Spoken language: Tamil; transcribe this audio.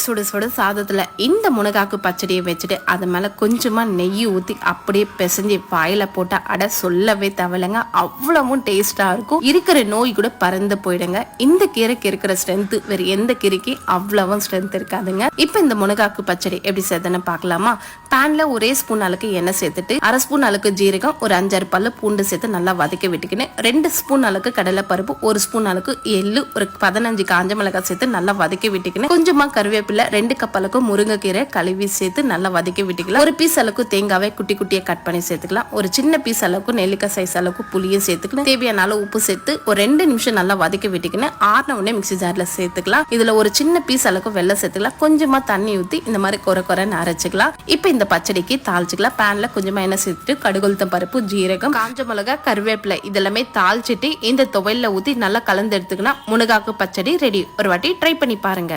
சுடு சுடு சாதத்துல இந்த முனகாக்கு பச்சடியை வச்சுட்டு அது மேல கொஞ்சமா நெய் ஊத்தி அப்படியே பிசைஞ்சு வாயில போட்டா அட சொல்லவே தேவையில்லைங்க, அவ்வளவும் டேஸ்டா இருக்கும். இருக்கிற நோய் கூட பறந்து போயிடுங்க. இந்த கீரைக்கு இருக்கிற ஸ்ட்ரென்த் வேற எந்த கீரைக்கு அவ்வளவும் ஸ்ட்ரென்த் இருக்காதுங்க. இப்ப இந்த முனகாக்கு பச்சடி எப்படி செய்யுதுன்னு பார்க்கலாமா? பேன்ல ஒரே ஸ்பூன் அளவுக்கு எண்ணெய் சேர்த்துட்டு அரை ஸ்பூன் அளவுக்கு ஜீரகம், ஒரு 5-6 பல்லு பூண்டு சேர்த்து நல்லா வதக்கி விட்டுக்கின்னு 2 ஸ்பூன் அளவுக்கு கடலை பருப்பு, 1 ஸ்பூன் அளவுக்கு எள்ளு, ஒரு 15 காஞ்ச மிளகாய் சேர்த்து நல்லா வதக்கி விட்டுக்கின்னு கொஞ்சமா கருவேப்பிலை, 2 கப் அளவுக்கு முருங்கைக்கீரை கழுவி சேர்த்து நல்லா வதக்கி விட்டுக்கலாம். ஒரு பீஸ் அளவுக்கு தேங்காவை குட்டி குட்டியா கட் பண்ணி சேர்த்துக்கலாம். ஒரு சின்ன பீஸ் அளவுக்கு நெல்லிக்காய் சைஸ் அளவுக்கு புளியும் சேர்த்துக்கணும். தேவையான அளவு உப்பு சேர்த்து ஒரு 2 நிமிஷம் நல்லா வதக்கி விட்டுக்கின்னு ஆறின உடனே மிக்ஸி ஜார்ல சேர்த்துக்கலாம். இதுல ஒரு சின்ன பீஸ் அளவுக்கு வெல்லம் சேர்த்துக்கலாம். கொஞ்சமா தண்ணி ஊத்தி இந்த மாதிரி கொரன்னு அரைச்சுக்கலாம். இப்ப இந்த பச்சடிக்கு தாளிச்சுக்கலாம். பேன்ல கொஞ்சமா எண்ணெய் சேர்த்துட்டு கடுகுளுத்தம் பருப்பு, ஜீரகம், காஞ்ச மிளகாய், கருவேப்பிலை இதெல்லாமே தாளிச்சிட்டு இந்த துவையல்ல ஊத்தி நல்லா கலந்து எடுத்துக்கினா முனகாக்கு பச்சடி ரெடி. ஒரு வாட்டி ட்ரை பண்ணி பாருங்க.